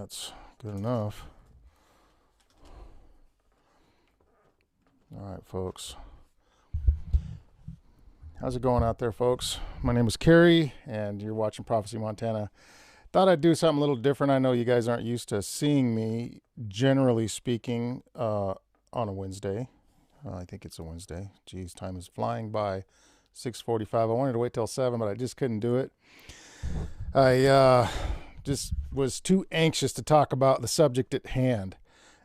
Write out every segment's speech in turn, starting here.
that's good enough. All right, folks. How's it going out there, folks? My name is Kerry, and you're watching Prophecy Montana. Thought I'd do something a little different. I know you guys aren't used to seeing me, generally speaking, on a Wednesday. I think it's a Wednesday. Geez, time is flying by. 6:45. I wanted to wait till 7, but I just couldn't do it. I just was too anxious to talk about the subject at hand,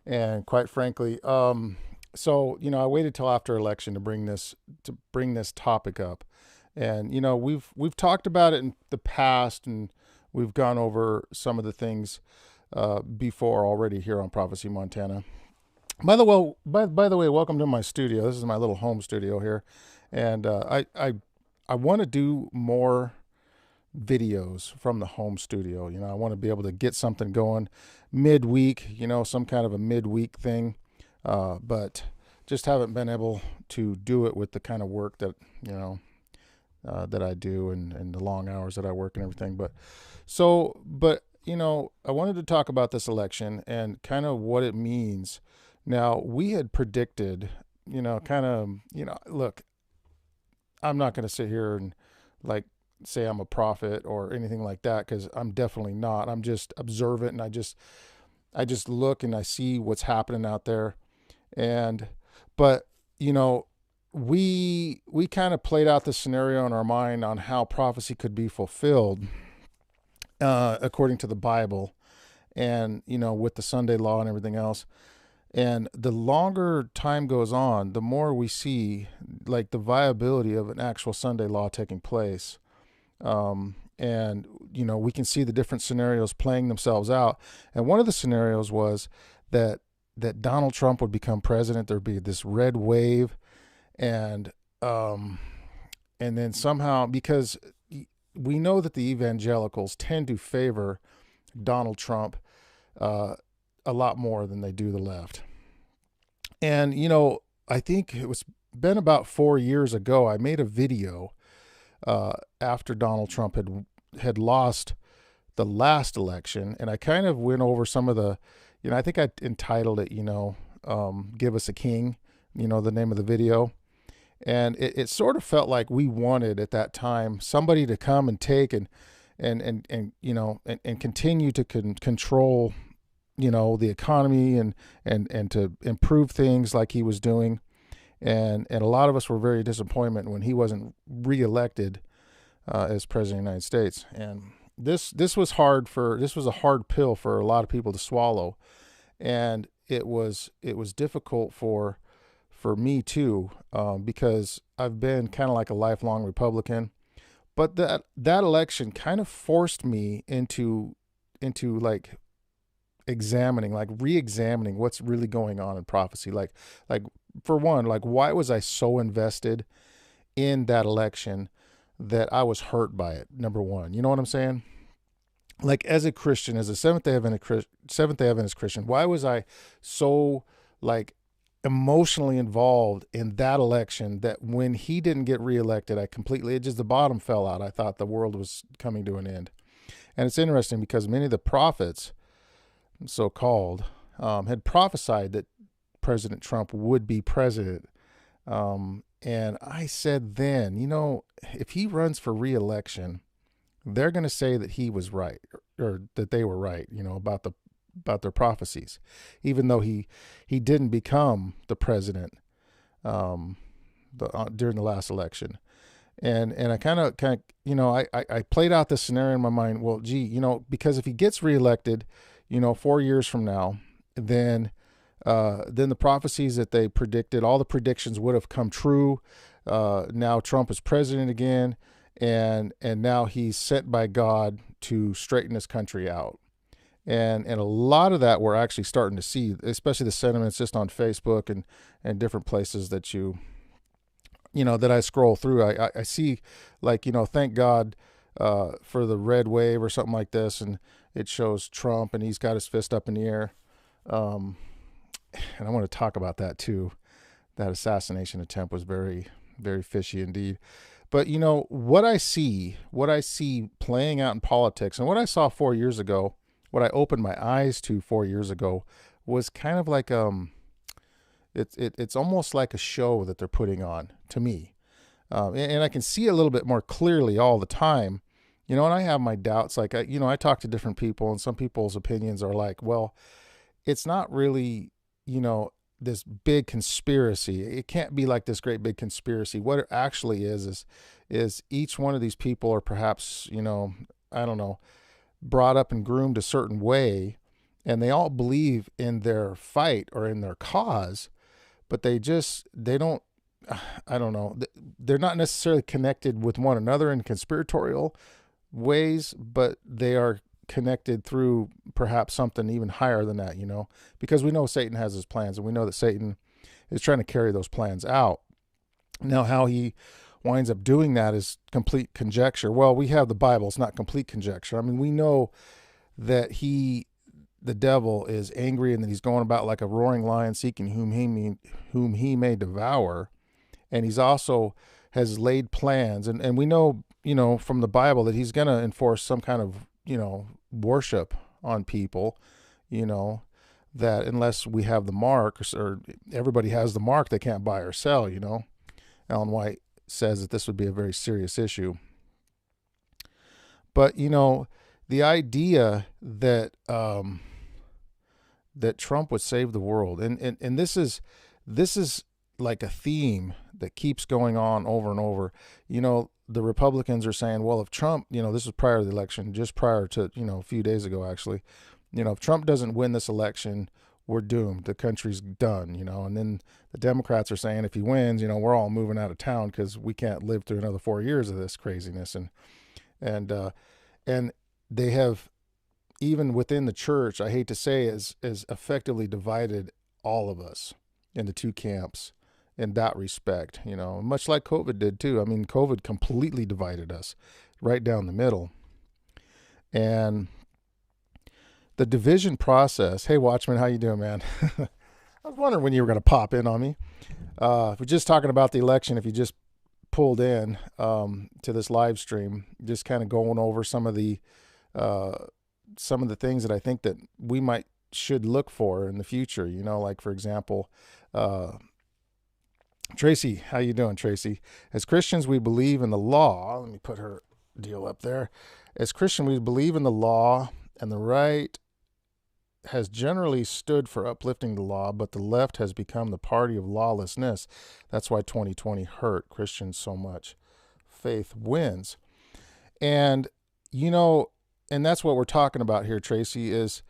and quite frankly, so I waited till after election to bring this topic up, and we've talked about it in the past, and we've gone over some of the things before already here on Prophecy Montana. By the way, welcome to my studio. This is my little home studio here, and I want to do more videos from the home studio. I want to be able to get something going midweek, some kind of a midweek thing, but just haven't been able to do it with the kind of work that that I do and the long hours that I work and everything. But I wanted to talk about this election and kind of what it means. Now, we had predicted, look, I'm not going to sit here and say I'm a prophet or anything like that, because I'm definitely not. I'm just observant, and I just look and I see what's happening out there. But we kind of played out the scenario in our mind on how prophecy could be fulfilled according to the Bible, and with the Sunday law and everything else. And the longer time goes on, the more we see the viability of an actual Sunday law taking place. And we can see the different scenarios playing themselves out. And one of the scenarios was that Donald Trump would become president. There'd be this red wave, and then somehow, because we know that the evangelicals tend to favor Donald Trump a lot more than they do the left. And I think it was been about 4 years ago, I made a video after Donald Trump had lost the last election, and I kind of went over some of the, I think I entitled it, "Give Us a King," the name of the video. And it sort of felt like we wanted at that time somebody to come and take and continue to control, the economy and to improve things like he was doing. And a lot of us were very disappointed when he wasn't reelected as president of the United States. And this was a hard pill for a lot of people to swallow. And it was difficult for me too, because I've been kind of like a lifelong Republican. But that election kind of forced me into re-examining what's really going on in prophecy. For one, why was I so invested in that election that I was hurt by it? Number one, you know what I'm saying? As a Christian, as a Seventh-day Adventist Christian, why was I so emotionally involved in that election that when he didn't get reelected, the bottom fell out. I thought the world was coming to an end. And it's interesting because many of the prophets, so-called, had prophesied that President Trump would be president. And I said then, if he runs for reelection, they're going to say that he was right, or that they were right, about their prophecies, even though he didn't become the president during the last election. And I kind of I played out this scenario in my mind. Well, gee, because if he gets reelected, 4 years from now, then the prophecies that they predicted, all the predictions would have come true. Now Trump is president again, and now he's sent by God to straighten this country out. And a lot of that we're actually starting to see, especially the sentiments just on Facebook and different places that that I scroll through. I see thank God for the red wave or something like this, and it shows Trump and he's got his fist up in the air. And I want to talk about that too. That assassination attempt was very, very fishy indeed. But what I see playing out in politics, and what I saw 4 years ago what I opened my eyes to 4 years ago was kind of like it's almost like a show that they're putting on to me, and I can see a little bit more clearly all the time, and I have my doubts. Like I talk to different people, and some people's opinions are like, well, it's not really, this big conspiracy. It can't be like this great big conspiracy. What it actually is each one of these people are perhaps, I don't know, brought up and groomed a certain way, and they all believe in their fight or in their cause, but they don't, I don't know, they're not necessarily connected with one another in conspiratorial ways, but they are connected through perhaps something even higher than that, because we know Satan has his plans, and we know that Satan is trying to carry those plans out. Now, how he winds up doing that is complete conjecture. Well, we have the Bible. It's not complete conjecture. I mean, we know that the devil is angry, and that he's going about like a roaring lion seeking whom he may devour. And he's also has laid plans. And we know, from the Bible that he's going to enforce some kind of, worship on people, that unless we have the mark, or everybody has the mark, they can't buy or sell, Ellen White says that this would be a very serious issue. But, the idea that, that Trump would save the world, and this is like a theme that keeps going on over and over. The Republicans are saying, well, if Trump, this was prior to the election, just prior to, a few days ago, actually, if Trump doesn't win this election, we're doomed. The country's done, and then the Democrats are saying, if he wins, we're all moving out of town because we can't live through another 4 years of this craziness. And they have, even within the church, I hate to say, is effectively divided all of us into two camps in that respect, much like COVID did too. I mean, COVID completely divided us right down the middle. And the division process, hey, Watchmen, how you doing, man? I was wondering when you were going to pop in on me. We're just talking about the election. If you just pulled in to this live stream, just kind of going over some of the things that I think that we should look for in the future, like, for example, Tracy, how you doing, Tracy? As Christians, we believe in the law. Let me put her deal up there. As Christian, we believe in the law, and the right has generally stood for uplifting the law, but the left has become the party of lawlessness. That's why 2020 hurt Christians so much. Faith wins. And, and that's what we're talking about here, Tracy, is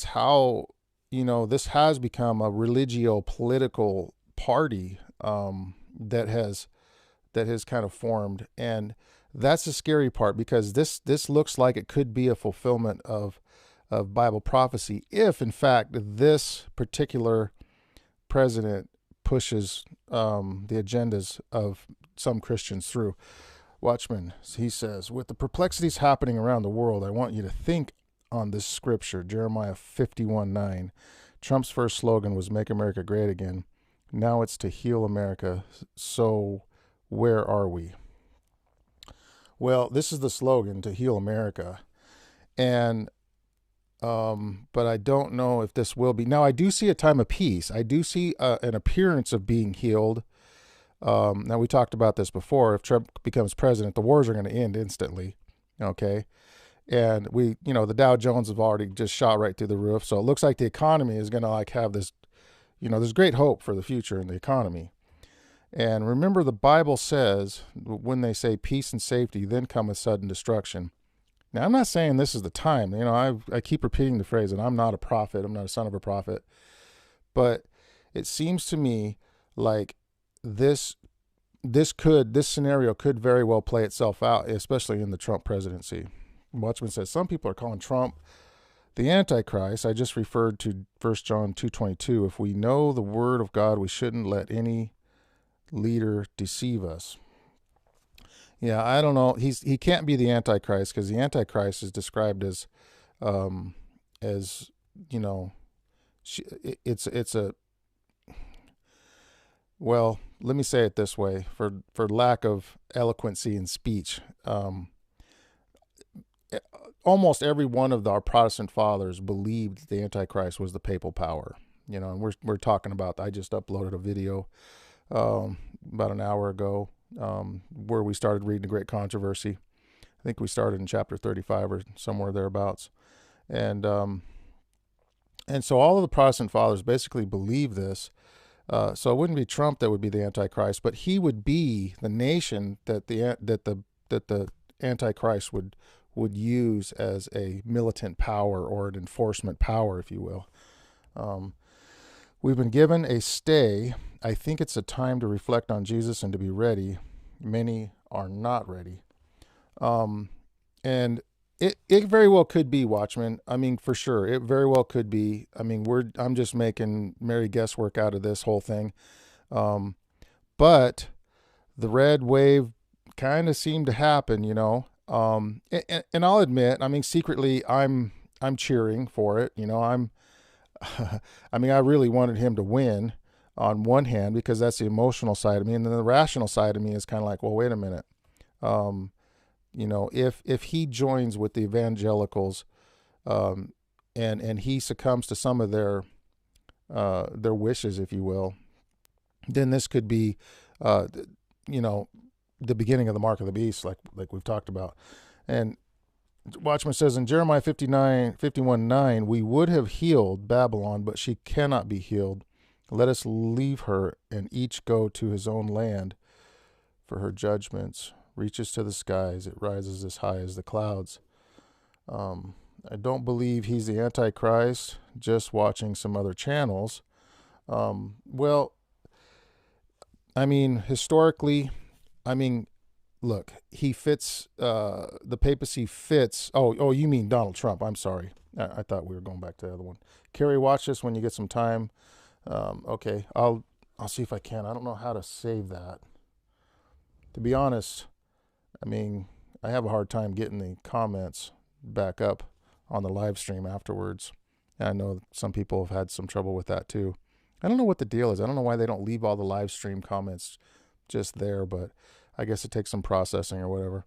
how, this has become a religio-political party that has kind of formed. And that's the scary part, because this looks like it could be a fulfillment of Bible prophecy if, in fact, this particular president pushes the agendas of some Christians through. Watchman, he says, with the perplexities happening around the world, I want you to think on this scripture, Jeremiah 51:9. Trump's first slogan was "Make America Great Again." Now it's to heal America. So where are we? Well, this is the slogan, to heal America. And, but I don't know if this will be. Now, I do see a time of peace. I do see an appearance of being healed. Now, we talked about this before. If Trump becomes president, the wars are going to end instantly. Okay. And the Dow Jones have already just shot right through the roof. So it looks like the economy is going to have this, there's great hope for the future in the economy. And remember, the Bible says, when they say peace and safety, then cometh sudden destruction. Now, I'm not saying this is the time. I keep repeating the phrase, and I'm not a prophet. I'm not a son of a prophet. But it seems to me like this scenario could very well play itself out, especially in the Trump presidency. Watchman says, some people are calling Trump the Antichrist. I just referred to 1 John 2:22. If we know the word of God, we shouldn't let any leader deceive us. Yeah, I don't know. He can't be the Antichrist, because the Antichrist is described as it's a, well, let me say it this way, for lack of eloquency in speech. almost every one of our Protestant fathers believed the Antichrist was the papal power. And we're talking about. I just uploaded a video about an hour ago where we started reading the Great Controversy. I think we started in chapter 35 or somewhere thereabouts, and so all of the Protestant fathers basically believe this. So it wouldn't be Trump that would be the Antichrist, but he would be the nation that the Antichrist would use as a militant power or an enforcement power, if you will. We've been given a stay. I think it's a time to reflect on Jesus and to be ready. Many are not ready. And it very well could be, Watchmen. I mean, for sure, it very well could be. I mean, I'm just making merry guesswork out of this whole thing. But the red wave kind of seemed to happen, and I'll admit, I mean, secretly, I'm cheering for it. I mean, I really wanted him to win on one hand because that's the emotional side of me, and then the rational side of me is kind of like, well, wait a minute. If he joins with the evangelicals, and he succumbs to some of their wishes, if you will, then this could be, the beginning of the mark of the beast, like we've talked about. And Watchman says in Jeremiah 51:9, we would have healed Babylon, but she cannot be healed. Let us leave her and each go to his own land, for her judgments reaches to the skies. It rises as high as the clouds. I don't believe he's the Antichrist, just watching some other channels. Well, I mean, historically, look, he fits, the papacy fits. Oh, you mean Donald Trump. I'm sorry. I thought we were going back to the other one. Carrie, watch this when you get some time. Okay, I'll see if I can. I don't know how to save that. To be honest, I mean, I have a hard time getting the comments back up on the live stream afterwards. And I know some people have had some trouble with that too. I don't know what the deal is. I don't know why they don't leave all the live stream comments just there, but I guess it takes some processing or whatever.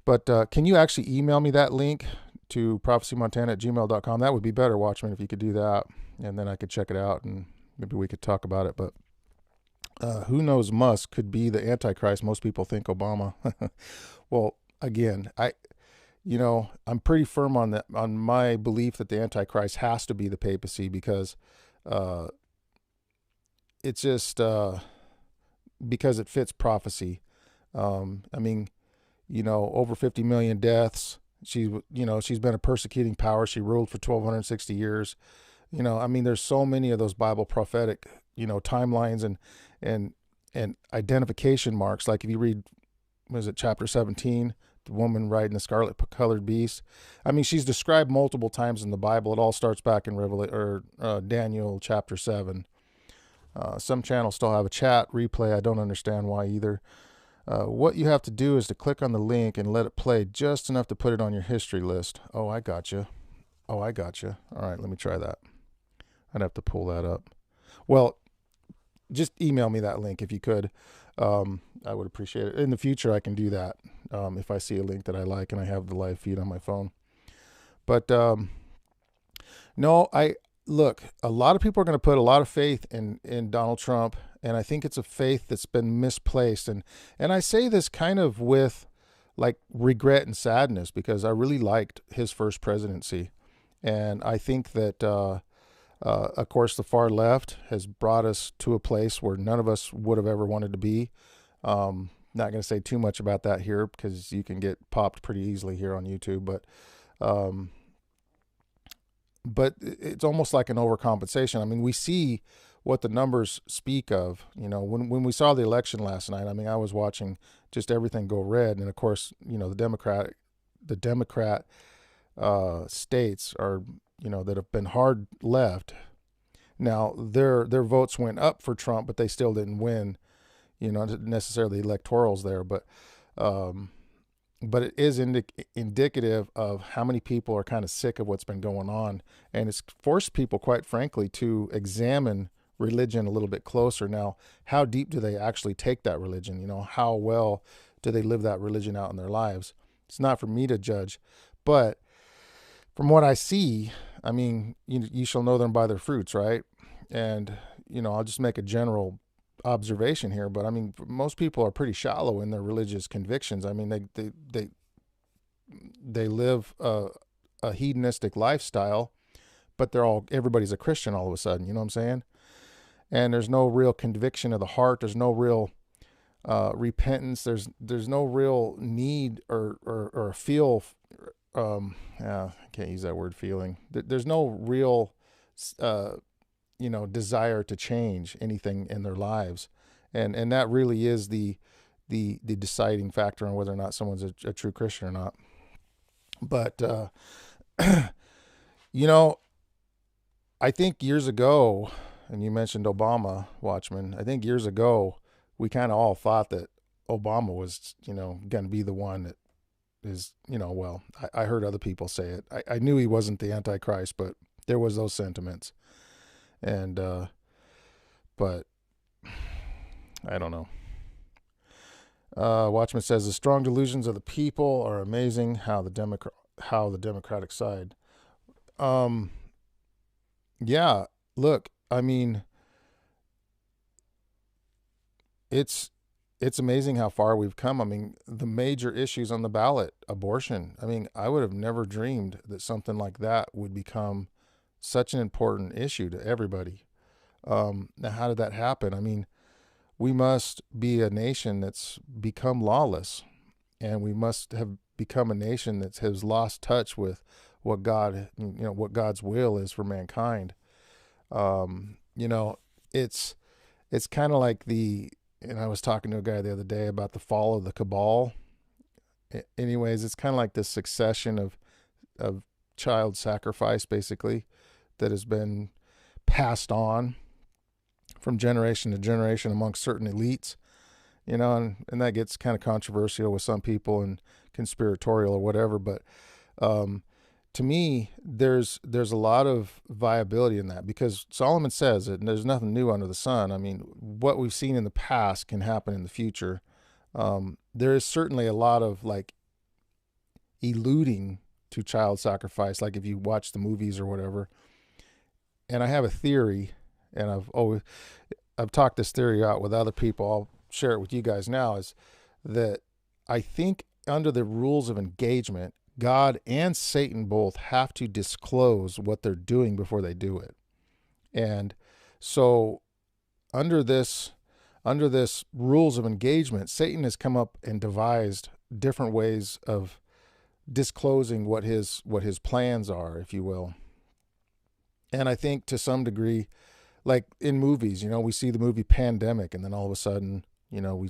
But can you actually email me that link to prophecymontana@gmail.com? That would be better, Watchmen, if you could do that. And then I could check it out and maybe we could talk about it. But who knows, Musk could be the Antichrist. Most people think Obama. Well, again, I'm pretty firm on my belief that the Antichrist has to be the papacy because it's just because it fits prophecy. Over 50 million deaths. She's been a persecuting power. She ruled for 1,260 years. There's so many of those Bible prophetic, timelines and identification marks. Like if you read, chapter 17, the woman riding the scarlet colored beast. She's described multiple times in the Bible. It all starts back in Daniel chapter 7. Some channels still have a chat replay. I don't understand why either. What you have to do is to click on the link and let it play just enough to put it on your history list. Oh, I gotcha. All right, let me try that. I'd have to pull that up. Well, just email me that link if you could. I would appreciate it. In the future, I can do that if I see a link that I like and I have the live feed on my phone. But look, a lot of people are going to put a lot of faith in Donald Trump, and I think it's a faith that's been misplaced. And I say this kind of with like regret and sadness because I really liked his first presidency. And I think that, of course, the far left has brought us to a place where none of us would have ever wanted to be. Not going to say too much about that here because you can get popped pretty easily here on YouTube, but it's almost like an overcompensation. We see what the numbers speak of. When we saw the election last night, I was watching just everything go red. And of course, the Democrat states are, that have been hard left. Now their votes went up for Trump, but they still didn't win, not necessarily electorals there, but it is indicative of how many people are kind of sick of what's been going on. And it's forced people, quite frankly, to examine religion a little bit closer. Now, how deep do they actually take that religion? How well do they live that religion out in their lives? It's not for me to judge. But from what I see, I mean, you shall know them by their fruits, right? And, I'll just make a general observation here, but I mean, most people are pretty shallow in their religious convictions. I mean, they live a hedonistic lifestyle, but everybody's a Christian all of a sudden, you know what I'm saying? And there's no real conviction of the heart. There's no real repentance. There's no real need or feel. I can't use that word, feeling. There's no real, desire to change anything in their lives, and that really is the deciding factor on whether or not someone's a true Christian or not. But I think years ago, and you mentioned Obama, Watchman. I think years ago we kind of all thought that Obama was, going to be the one that is, well, I heard other people say it. I knew he wasn't the Antichrist, but there was those sentiments. And, but I don't know. Watchman says the strong delusions of the people are amazing. How the Democratic side. Yeah, look, I mean, it's amazing how far we've come. I mean, the major issues on the ballot, abortion. I mean, I would have never dreamed that something like that would become such an important issue to everybody. Now, how did that happen? I mean, we must be a nation that's become lawless, and we must have become a nation that has lost touch with what what God's will is for mankind. It's kind of like and I was talking to a guy the other day about the fall of the cabal. Anyways, it's kind of like this succession of child sacrifice, basically, that has been passed on from generation to generation amongst certain elites, and that gets kind of controversial with some people and conspiratorial or whatever. But to me, there's a lot of viability in that, because Solomon says that there's nothing new under the sun. I mean, what we've seen in the past can happen in the future. There is certainly a lot of eluding to child sacrifice, like if you watch the movies or whatever. And I have a theory, and I've talked this theory out with other people. I'll share it with you guys now, is that I think under the rules of engagement, God and Satan both have to disclose what they're doing before they do it. And so under this rules of engagement, Satan has come up and devised different ways of disclosing what his plans are, if you will. And I think to some degree, like in movies, we see the movie Pandemic, and then all of a sudden, we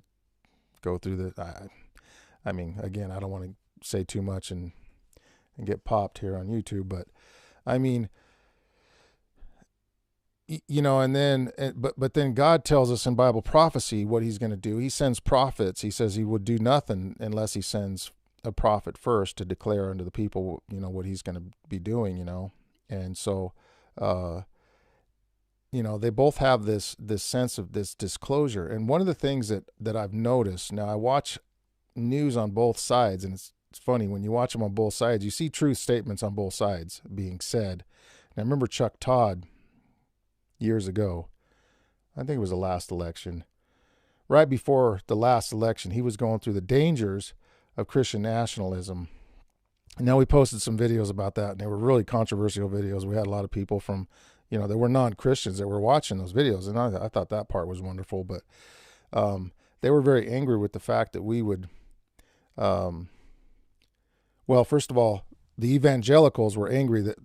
go through I mean, again, I don't want to say too much and get popped here on YouTube, but I mean, and then, but then God tells us in Bible prophecy what he's going to do. He sends prophets. He says he would do nothing unless he sends a prophet first to declare unto the people, what he's going to be doing, and so, they both have this sense of this disclosure. And one of the things that I've noticed, now I watch news on both sides, and it's funny, when you watch them on both sides, you see truth statements on both sides being said. And I remember Chuck Todd years ago, I think it was the last election, right before the last election, he was going through the dangers of Christian nationalism. And now we posted some videos about that, and they were really controversial videos. We had a lot of people from, that were non-Christians that were watching those videos, and I thought that part was wonderful. But they were very angry with the fact that we would, well, first of all, the evangelicals were angry that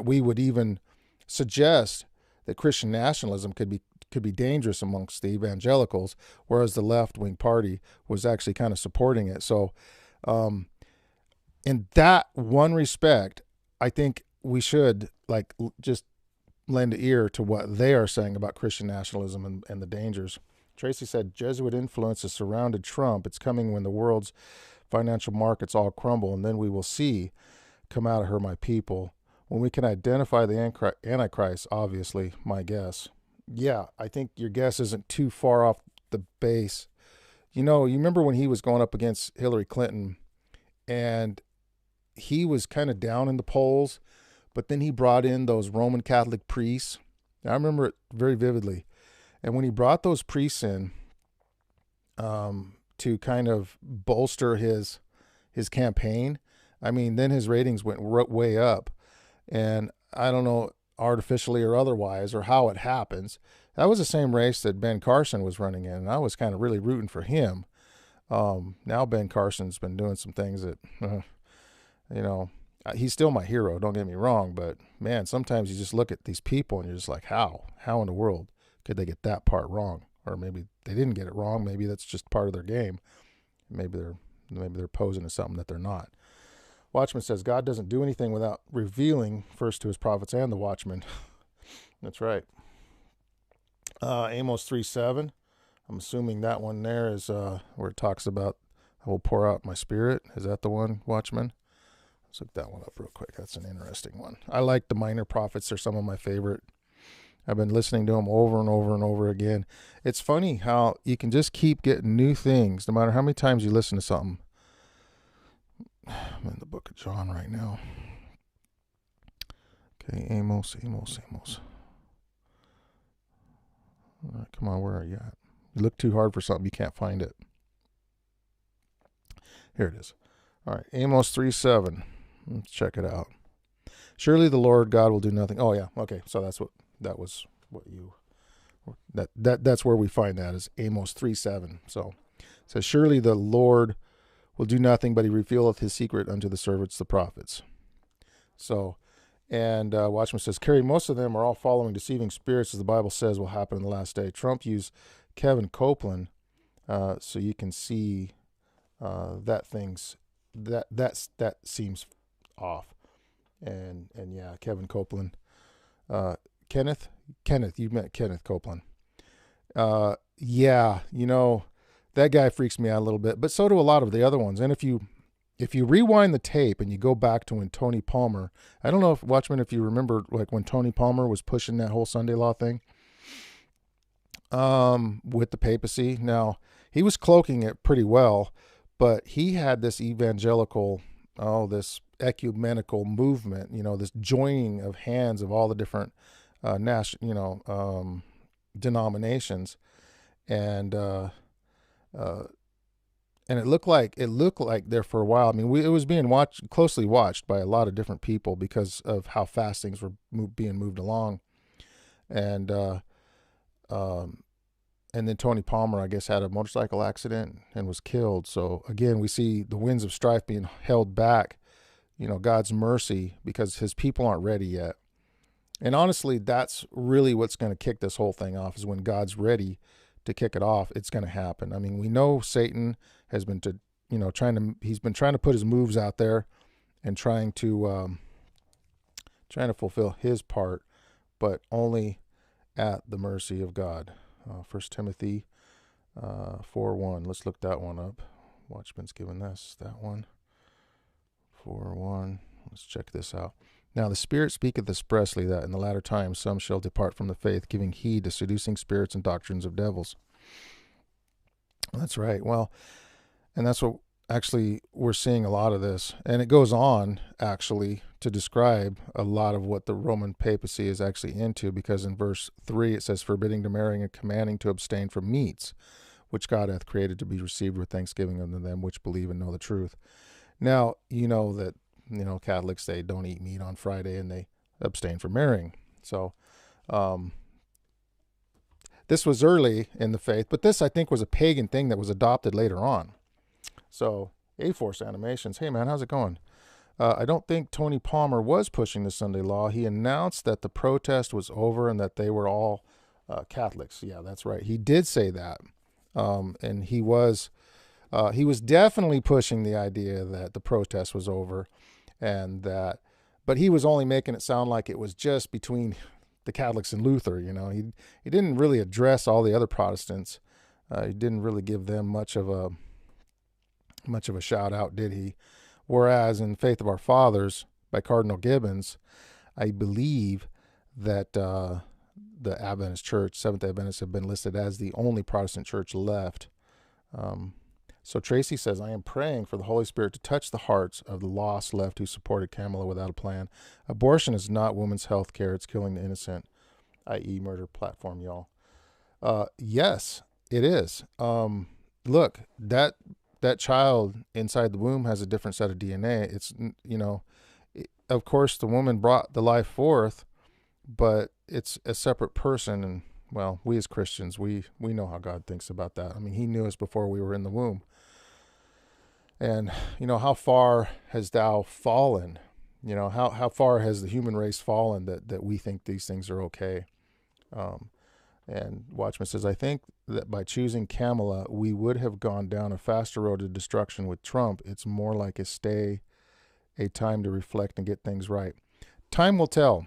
we would even suggest that Christian nationalism could be dangerous amongst the evangelicals, whereas the left-wing party was actually kind of supporting it. So, in that one respect, I think we should just lend an ear to what they are saying about Christian nationalism and the dangers. Tracy said, Jesuit influence has surrounded Trump. It's coming when the world's financial markets all crumble, and then we will see, come out of her, my people. When we can identify the Antichrist, obviously, my guess. Yeah, I think your guess isn't too far off the base. You remember when he was going up against Hillary Clinton, and he was kind of down in the polls, but then he brought in those Roman Catholic priests. I remember it very vividly. And when he brought those priests in to kind of bolster his campaign, I mean, then his ratings went way up. And I don't know, artificially or otherwise, or how it happens. That was the same race that Ben Carson was running in, and I was kind of really rooting for him. Now Ben Carson's been doing some things that, he's still my hero, don't get me wrong, but man, sometimes you just look at these people and you're just like, how in the world could they get that part wrong? Or maybe they didn't get it wrong. Maybe that's just part of their game. Maybe they're posing as something that they're not. Watchman says God doesn't do anything without revealing first to his prophets and the watchmen. That's right. Amos 3:7. I'm assuming that one there is where it talks about I will pour out my spirit. Is that the one, Watchman? Let's look that one up real quick. That's an interesting one. I like the minor prophets. They're some of my favorite. I've been listening to them over and over and over again. It's funny how you can just keep getting new things no matter how many times you listen to something. I'm in the book of John right now. Okay, Amos. All right, come on, where are you at? You look too hard for something, you can't find it. Here it is. All right, Amos 3:7. Let's check it out. Surely the Lord God will do nothing. Oh yeah, okay. So that's where we find that is Amos 3:7. So it says, surely the Lord will do nothing, but he revealeth his secret unto the servants, the prophets. So, and Watchman says, Carrie, most of them are all following deceiving spirits, as the Bible says will happen in the last day. Trump used Kevin Copeland, so you can see that seems off. And yeah, Kevin Copeland, Kenneth, you met Kenneth Copeland. Yeah, that guy freaks me out a little bit, but so do a lot of the other ones. And if you rewind the tape and you go back to when Tony Palmer, I don't know if Watchmen, if you remember, like when Tony Palmer was pushing that whole Sunday law thing, with the papacy. Now he was cloaking it pretty well, but he had this this ecumenical movement, this joining of hands of all the different, denominations. And it looked like there for a while. I mean, it was being closely watched by a lot of different people because of how fast things were being moved along. And then Tony Palmer, I guess, had a motorcycle accident and was killed. So again, we see the winds of strife being held back, God's mercy, because his people aren't ready yet. And honestly, that's really what's going to kick this whole thing off, is when God's ready to kick it off, it's going to happen. I mean, we know Satan has been he's been trying to put his moves out there and trying to fulfill his part, but only at the mercy of God. 1 Timothy 4:1. Let's look that one up. Watchman's given us that one. 4:1. Let's check this out. Now the Spirit speaketh expressly that in the latter times some shall depart from the faith, giving heed to seducing spirits and doctrines of devils. That's right. Well, and that's what actually we're seeing a lot of this. And it goes on actually to describe a lot of what the Roman papacy is actually into, because in verse 3 it says, forbidding to marry and commanding to abstain from meats, which God hath created to be received with thanksgiving unto them which believe and know the truth. Now, that Catholics, they don't eat meat on Friday and they abstain from marrying. So this was early in the faith, but this I think was a pagan thing that was adopted later on. So A-Force Animations, hey man, how's it going? I don't think Tony Palmer was pushing the Sunday law. He announced that the protest was over and that they were all Catholics. Yeah, that's right. He did say that. And he was definitely pushing the idea that the protest was over, but he was only making it sound like it was just between the Catholics and Luther. He didn't really address all the other Protestants. He didn't really give them much of a shout out, did he? Whereas in Faith of Our Fathers by Cardinal Gibbons, I believe that the Adventist Church, Seventh-day Adventists, have been listed as the only Protestant church left So Tracy says, I am praying for the Holy Spirit to touch the hearts of the lost left who supported Kamala without a plan. Abortion is not women's health care. It's killing the innocent, i.e. murder platform, y'all. Yes, it is. Look, that child inside the womb has a different set of DNA. It's, of course, the woman brought the life forth, but it's a separate person. And, well, we as Christians, we know how God thinks about that. I mean, he knew us before we were in the womb. And, how far has thou fallen? How far has the human race fallen that we think these things are okay? And Watchmen says, I think that by choosing Kamala, we would have gone down a faster road to destruction. With Trump, it's more like a time to reflect and get things right. Time will tell.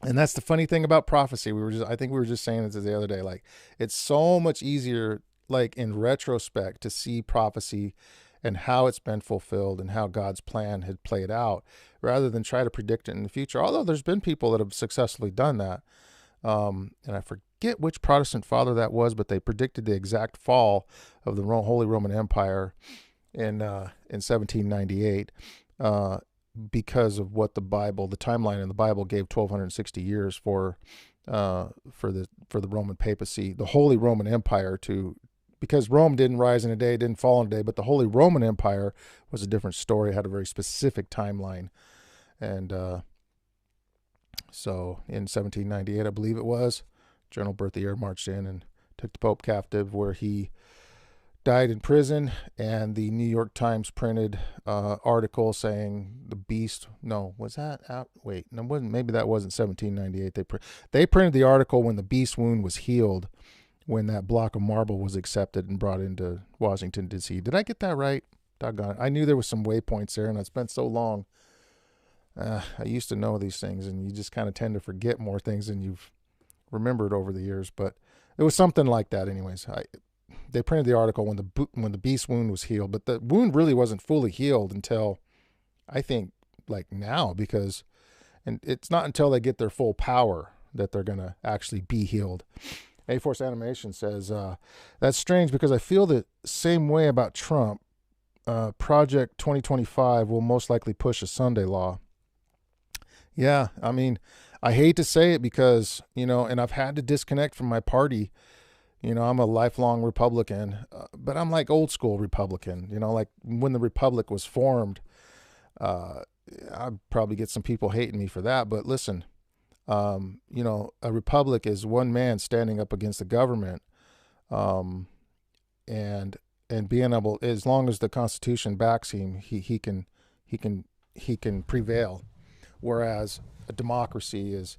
And that's the funny thing about prophecy. I think we were just saying this the other day. Like, it's so much easier, like in retrospect, to see prophecy and how it's been fulfilled and how God's plan had played out, rather than try to predict it in the future. Although there's been people that have successfully done that. And I forget which Protestant father that was, but they predicted the exact fall of the Holy Roman Empire in 1798, because of what the timeline in the Bible gave 1260 years for the Roman papacy, the Holy Roman Empire, because Rome didn't rise in a day, didn't fall in a day, but the Holy Roman Empire was a different story, had a very specific timeline. And so in 1798, I believe it was, General Berthier marched in and took the Pope captive, where he died in prison. And the New York Times printed article saying the beast. No, was that out? Wait, no, maybe that wasn't 1798. They printed the article when the beast wound was healed, when that block of marble was accepted and brought into Washington, D.C. Did I get that right? Doggone it. I knew there was some waypoints there, and I spent so long. I used to know these things, and you just kind of tend to forget more things than you've remembered over the years. But it was something like that anyways. They printed the article when the beast wound was healed, but the wound really wasn't fully healed until, I think, like now, and it's not until they get their full power that they're going to actually be healed. A-Force Animation says, that's strange because I feel the same way about Trump. Project 2025 will most likely push a Sunday law. Yeah, I mean, I hate to say it because, and I've had to disconnect from my party. I'm a lifelong Republican, but I'm like old school Republican, like when the Republic was formed. I'd probably get some people hating me for that, but listen, a republic is one man standing up against the government, and being able, as long as the Constitution backs him, he can prevail. Whereas a democracy is,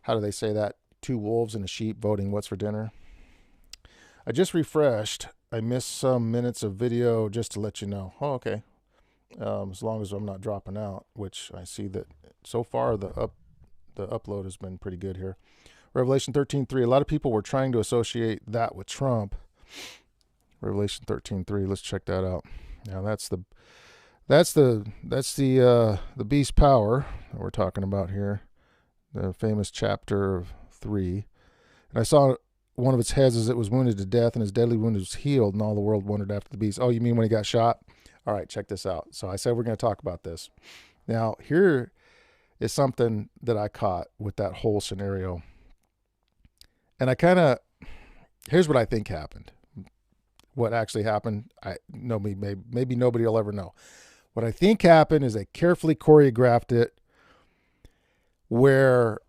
how do they say that? Two wolves and a sheep voting what's for dinner. I just refreshed. I missed some minutes of video just to let you know. Oh, okay. As long as I'm not dropping out, which I see that so far the upload has been pretty good here. Revelation 13:3. A lot of people were trying to associate that with Trump. Revelation 13:3. Let's check that out. Now that's the beast power that we're talking about here. The famous chapter of 3. And I saw one of its heads as it was wounded to death, and his deadly wound was healed, and all the world wondered after the beast. Oh, you mean when he got shot? All right, check this out. So I said we're going to talk about this. Now, here is something that I caught with that whole scenario. And here's what I think happened. What actually happened, maybe nobody will ever know. What I think happened is they carefully choreographed it where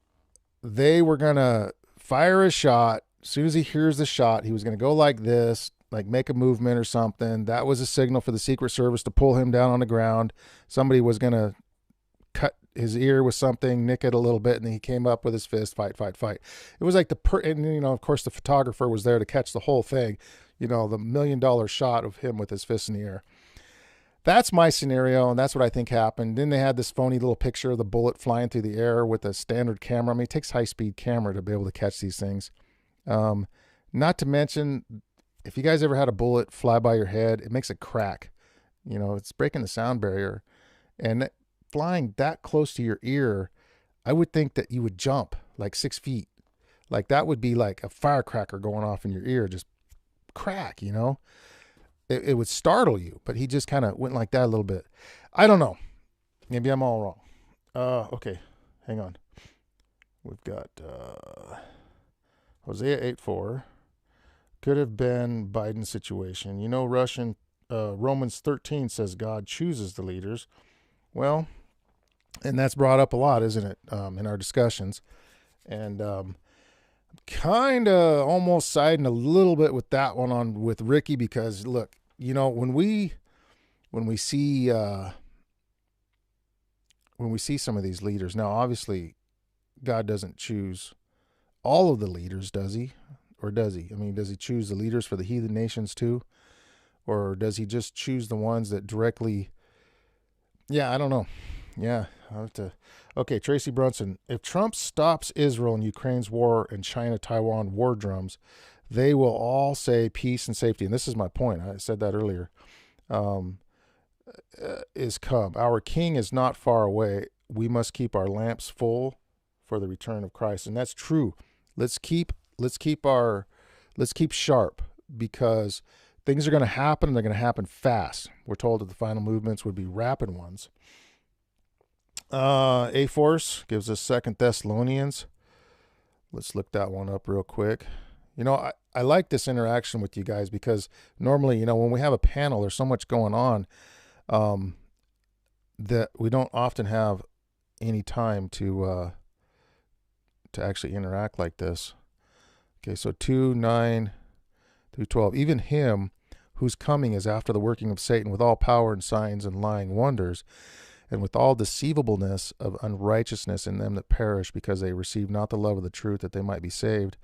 they were going to fire a shot. As soon as he hears the shot, he was going to go like this, like make a movement or something. That was a signal for the Secret Service to pull him down on the ground. Somebody was going to cut his ear with something, nick it a little bit, and then he came up with his fist, fight. It was like and of course the photographer was there to catch the whole thing, the $1 million shot of him with his fist in the air. That's my scenario, and that's what I think happened. Then they had this phony little picture of the bullet flying through the air with a standard camera. I mean, it takes high-speed camera to be able to catch these things. Not to mention, if you guys ever had a bullet fly by your head, it makes a crack. It's breaking the sound barrier. And flying that close to your ear, I would think that you would jump like 6 feet. Like that would be like a firecracker going off in your ear, just crack, you know? It would startle you, but he just kind of went like that a little bit. I don't know. Maybe I'm all wrong. Okay, hang on. We've got Hosea 8:4. Could have been Biden's situation. You know, Romans 13 says God chooses the leaders. Well, and that's brought up a lot, isn't it, in our discussions? And kind of almost siding a little bit with that one on with Ricky, because look, you know, when we see some of these leaders, now obviously God doesn't choose all of the leaders, does he? Or does he? I mean, does he choose the leaders for the heathen nations too? Or does he just choose the ones that directly? Yeah, I don't know. Yeah, I'll have to. Okay, Tracy Brunson. If Trump stops Israel and Ukraine's war and China-Taiwan war drums, they will all say peace and safety. And this is my point. I said that earlier. Is come. Our King is not far away. We must keep our lamps full for the return of Christ, and that's true. Let's keep sharp, because things are going to happen, and they're going to happen fast. We're told that the final movements would be rapid ones. A-Force gives us 2 Thessalonians. Let's look that one up real quick. You know, I like this interaction with you guys, because normally, you know, when we have a panel, there's so much going on that we don't often have any time to actually interact like this. Okay, so 2:9 through 12. Even him whose coming is after the working of Satan with all power and signs and lying wonders, and with all deceivableness of unrighteousness in them that perish, because they receive not the love of the truth, that they might be saved.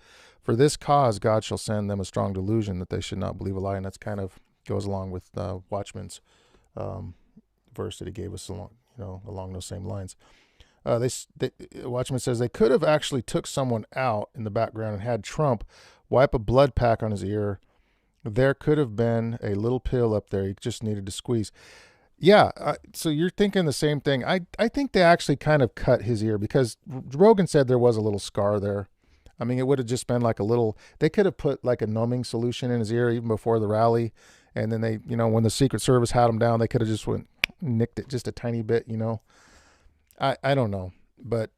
For this cause God shall send them a strong delusion, that they should not believe a lie. And that's kind of goes along with Watchmen's verse that he gave us along those same lines. Watchman says they could have actually took someone out in the background and had Trump wipe a blood pack on his ear. There could have been a little pill up there. He just needed to squeeze. Yeah. So you're thinking the same thing. I think they actually kind of cut his ear, because Rogan said there was a little scar there. I mean, it would have just been like they could have put like a numbing solution in his ear even before the rally. And then they, you know, when the Secret Service had him down, they could have just nicked it just a tiny bit, you know. I don't know, but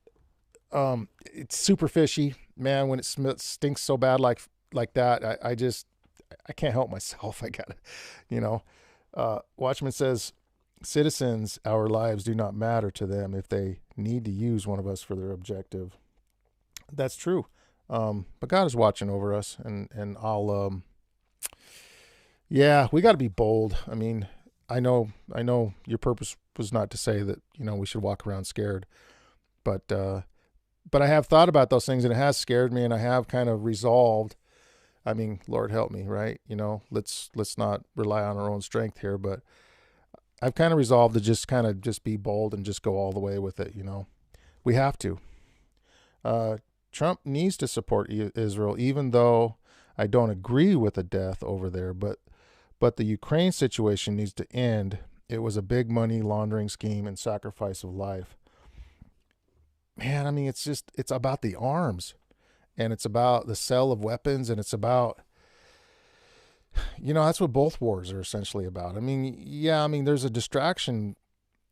it's super fishy, man. When it stinks so bad like that, I can't help myself. I gotta, you know. Watchman says, citizens, our lives do not matter to them if they need to use one of us for their objective. That's true, but God is watching over us, and I'll yeah, we got to be bold. I mean, I know your purpose was not to say that, you know, we should walk around scared, but I have thought about those things, and it has scared me, and I have kind of resolved. I mean, Lord help me, right? You know, let's not rely on our own strength here, but I've kind of resolved to just be bold and just go all the way with it. You know, we have to. Trump needs to support Israel, even though I don't agree with the death over there, but the Ukraine situation needs to end. It was a big money laundering scheme and sacrifice of life. Man, I mean, it's about the arms, and it's about the sale of weapons, and it's about, you know, that's what both wars are essentially about. I mean, yeah, I mean, there's a distraction,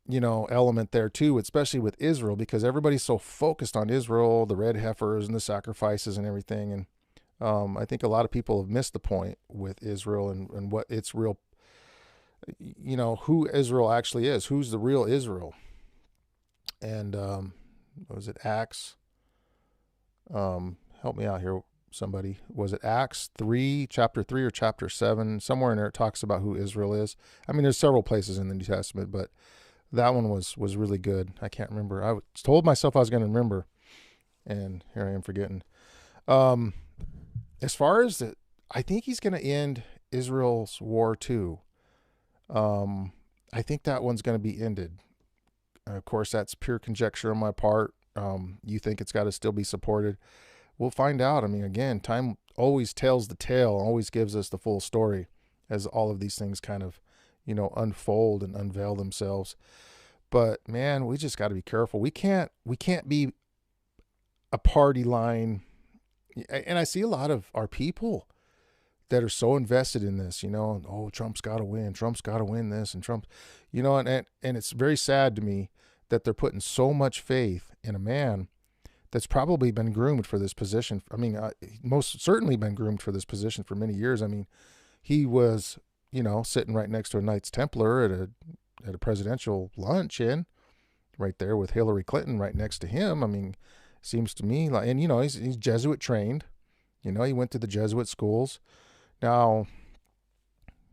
you know, element there too, especially with Israel, because everybody's so focused on Israel, the red heifers and the sacrifices and everything. And I think a lot of people have missed the point with Israel and what its real, you know, who Israel actually is, who's the real Israel. And what was it, Acts? Help me out here, somebody. Was it Acts 3, chapter 3 or chapter 7? Somewhere in there it talks about who Israel is. I mean, there's several places in the New Testament, but that one was really good. I can't remember. I told myself I was going to remember, and here I am forgetting. As far as I think he's going to end Israel's war too. I think that one's going to be ended. Of course, that's pure conjecture on my part. You think it's got to still be supported. We'll find out. I mean, again, time always tells the tale, always gives us the full story as all of these things kind of, you know, unfold and unveil themselves. But man, we just got to be careful. We can't be a party line. And I see a lot of our people, that are so invested in this, oh, Trump's got to win. Trump's got to win this. And Trump, and it's very sad to me that they're putting so much faith in a man that's probably been groomed for this position. I mean, most certainly been groomed for this position for many years. I mean, he was, sitting right next to a Knights Templar at a presidential luncheon right there with Hillary Clinton right next to him. I mean, seems to me like, and he's Jesuit trained, he went to the Jesuit schools. Now,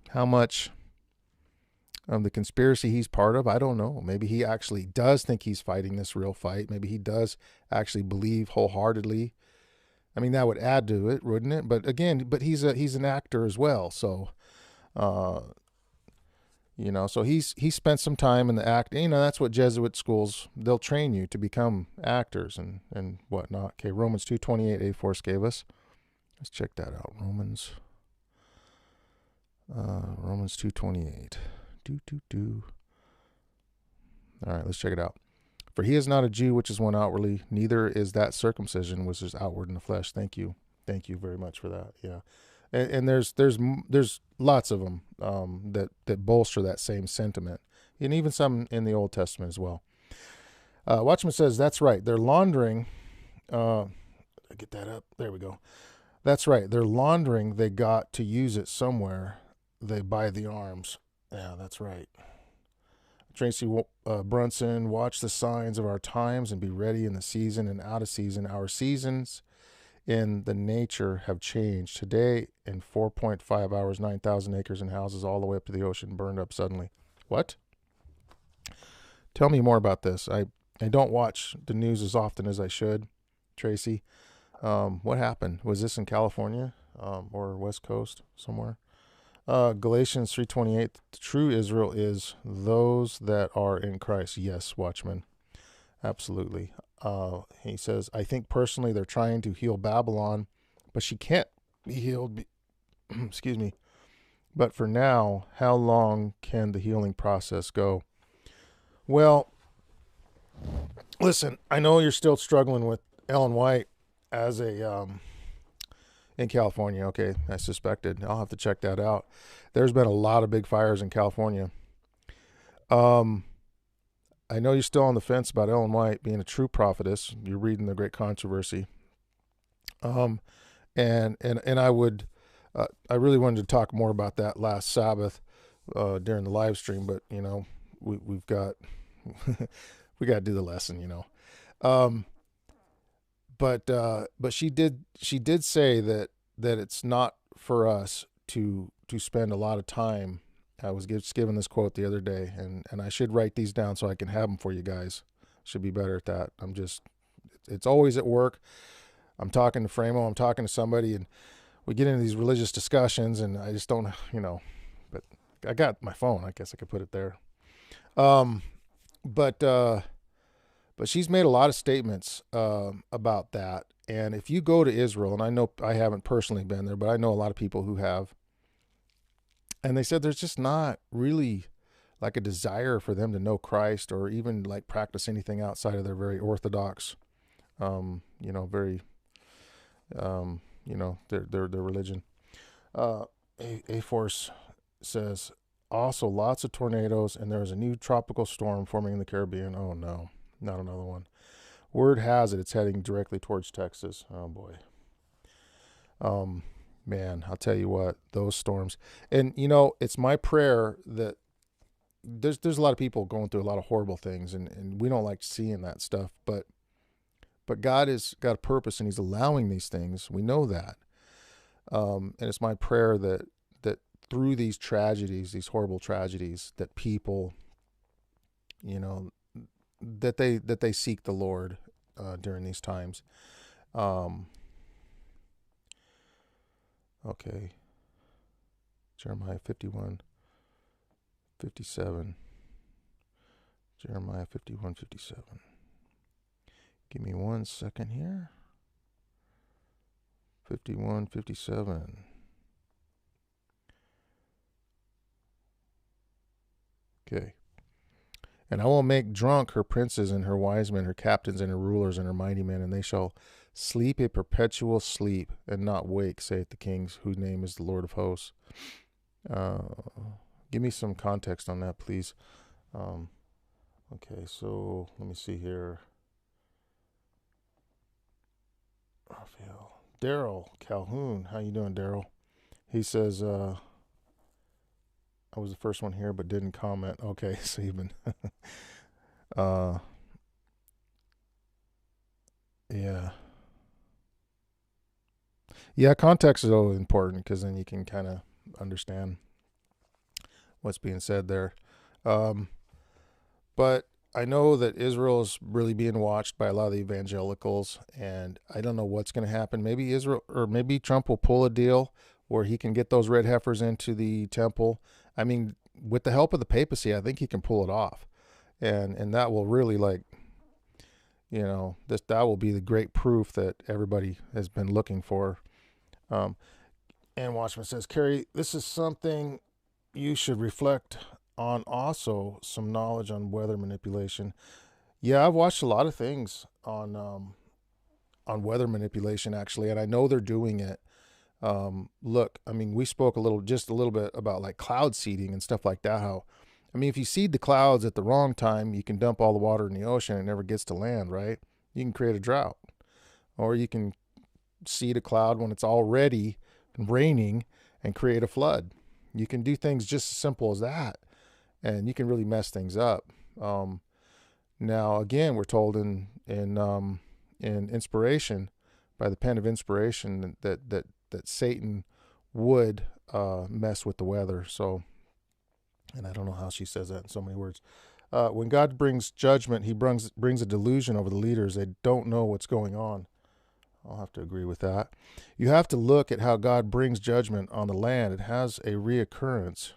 how much of the conspiracy he's part of, I don't know. Maybe he actually does think he's fighting this real fight. Maybe he does actually believe wholeheartedly. I mean, that would add to it, wouldn't it? But again, he's an actor as well. So, so he spent some time in the act. That's what Jesuit schools, they'll train you to become actors and whatnot. Okay, Romans 2:28 A-Force gave us. Let's check that out. Romans 2:28. All right, let's check it out. For he is not a Jew, which is one outwardly, neither is that circumcision, which is outward in the flesh. Thank you very much for that. Yeah, and there's lots of them that bolster that same sentiment, and even some in the Old Testament as well. Watchman says that's right. They're laundering. Get that up. There we go. That's right. They're laundering. They got to use it somewhere. They buy the arms. Yeah, that's right. Tracy Brunson, watch the signs of our times and be ready in the season and out of season. Our seasons in the nature have changed. Today, in 4.5 hours, 9,000 acres and houses all the way up to the ocean burned up suddenly. What? Tell me more about this. I don't watch the news as often as I should, Tracy. What happened? Was this in California or West Coast somewhere? Galatians 3:28, the true Israel is those that are in Christ. Yes, Watchman. Absolutely. He says, I think personally they're trying to heal Babylon, but she can't be healed. Excuse me. But for now, how long can the healing process go? Well, listen, I know you're still struggling with Ellen White as a in California. Okay, I suspected. I'll have to check that out. There's been a lot of big fires in California. I know you're still on the fence about Ellen White being a true prophetess. You're reading The Great Controversy. And I would, I really wanted to talk more about that last Sabbath during the live stream, but we've got, we got to do the lesson, But she did say that it's not for us to spend a lot of time. I was just given this quote the other day, and I should write these down so I can have them for you guys. Should be better at that. It's always at work. I'm talking to Framo, I'm talking to somebody, and we get into these religious discussions, and I just don't, but I got my phone. I guess I could put it there. But she's made a lot of statements about that. And if you go to Israel, and I know I haven't personally been there, but I know a lot of people who have, and they said there's just not really like a desire for them to know Christ or even like practice anything outside of their very orthodox, very, their religion. A-Force says, also lots of tornadoes, and there's a new tropical storm forming in the Caribbean. Oh no, not another one. Word has it it's heading directly towards Texas. Oh boy. Man, I'll tell you what, those storms. And it's my prayer that there's a lot of people going through a lot of horrible things, and we don't like seeing that stuff, but God has got a purpose, and he's allowing these things. We know that. And it's my prayer that through these tragedies, these horrible tragedies, that people, that they seek the Lord during these times. Okay. Jeremiah 51:57. Jeremiah 51:57. Give me 1 second here. 51:57. Okay. And I will make drunk her princes and her wise men, her captains and her rulers and her mighty men, and they shall Sleep a perpetual sleep, and not wake, saith the King, whose name is the Lord of hosts. Give me some context on that, please. Okay, so let me see here. Raphael. Daryl Calhoun. How you doing, Daryl? He says, I was the first one here but didn't comment. Okay, so you've been... yeah. Yeah, context is always important because then you can kind of understand what's being said there. But I know that Israel is really being watched by a lot of the evangelicals, and I don't know what's going to happen. Maybe Israel, or maybe Trump will pull a deal where he can get those red heifers into the temple. I mean, with the help of the papacy, I think he can pull it off, and that will really, like, that will be the great proof that everybody has been looking for. And Watchman says, Carrie, this is something you should reflect on, also some knowledge on weather manipulation. Yeah, I've watched a lot of things on weather manipulation, actually, and I know they're doing it. Look, I mean, we spoke just a little bit about like cloud seeding and stuff like that. How, I mean, if you seed the clouds at the wrong time, you can dump all the water in the ocean and it never gets to land, right? You can create a drought. Or you can seed a cloud when it's already raining and create a flood. You can do things just as simple as that, and you can really mess things up. Now, again, we're told in Inspiration, by the pen of inspiration, that Satan would mess with the weather. So, and I don't know how she says that in so many words. When God brings judgment, he brings a delusion over the leaders. They don't know what's going on. I'll have to agree with that. You have to look at how God brings judgment on the land. It has a reoccurrence.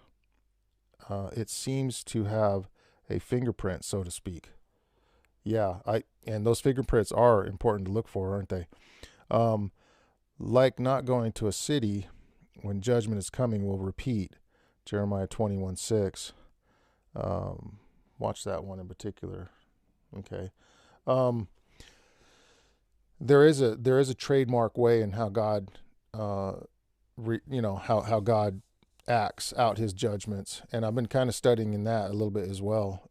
It seems to have a fingerprint, so to speak. Yeah, and those fingerprints are important to look for, aren't they? Like not going to a city when judgment is coming will repeat. Jeremiah 21:6. Watch that one in particular. Okay. There is a trademark way in how God, how God acts out his judgments, and I've been kind of studying in that a little bit as well.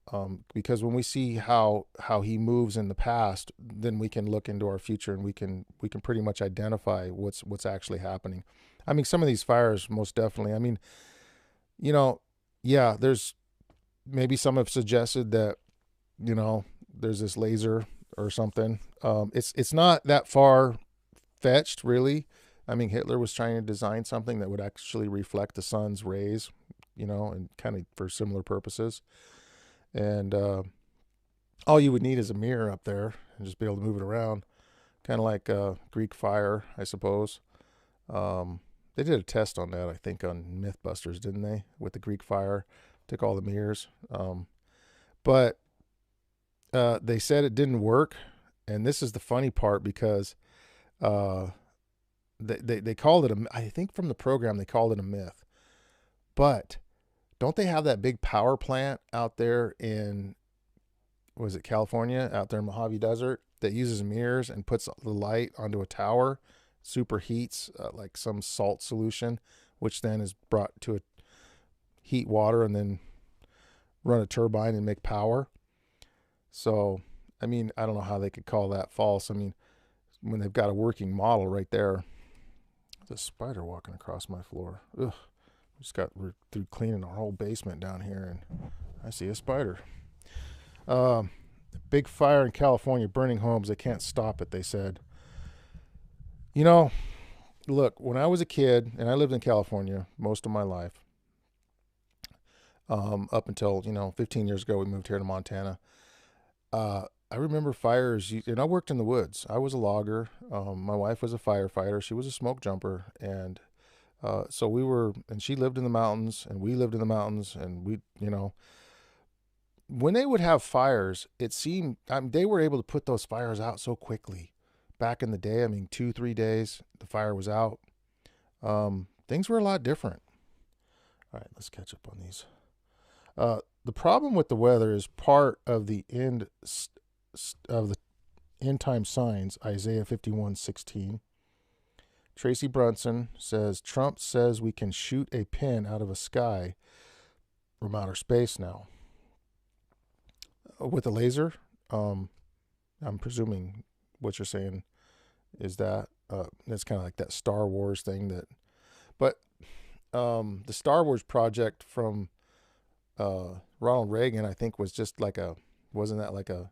Because when we see how he moves in the past, then we can look into our future and we can pretty much identify what's actually happening. I mean, some of these fires, most definitely. I mean, yeah, there's maybe some have suggested that, there's this laser or something. It's not that far fetched, really. I mean, Hitler was trying to design something that would actually reflect the sun's rays, and kind of for similar purposes. And all you would need is a mirror up there and just be able to move it around, kind of like Greek fire, I suppose. They did a test on that, I think, on Mythbusters, didn't they? With the Greek fire, took all the mirrors, but they said it didn't work. And this is the funny part, because they called it I think from the program they called it a myth. But don't they have that big power plant out there in, was it California, out there in Mojave Desert, that uses mirrors and puts the light onto a tower, superheats like some salt solution, which then is brought to heat water and then run a turbine and make power. So, I mean, I don't know how they could call that false. I mean, when they've got a working model right there. There's a spider walking across my floor. Ugh. We're through cleaning our whole basement down here, and I see a spider. Big fire in California, burning homes. They can't stop it, they said. Look, when I was a kid, and I lived in California most of my life, up until, 15 years ago, we moved here to Montana. I remember fires, and I worked in the woods. I was a logger. My wife was a firefighter. She was a smoke jumper. And so and she lived in the mountains, and we lived in the mountains, and when they would have fires, it seemed, they were able to put those fires out so quickly. Back in the day, 2-3 days, the fire was out. Things were a lot different. All right, let's catch up on these. The problem with the weather is part of the end time signs, Isaiah 51:16. Tracy Brunson says, Trump says we can shoot a pin out of a sky from outer space now. With a laser? I'm presuming what you're saying is that it's kind of like that Star Wars thing but the Star Wars project from Ronald Reagan, I think, was just like wasn't that like it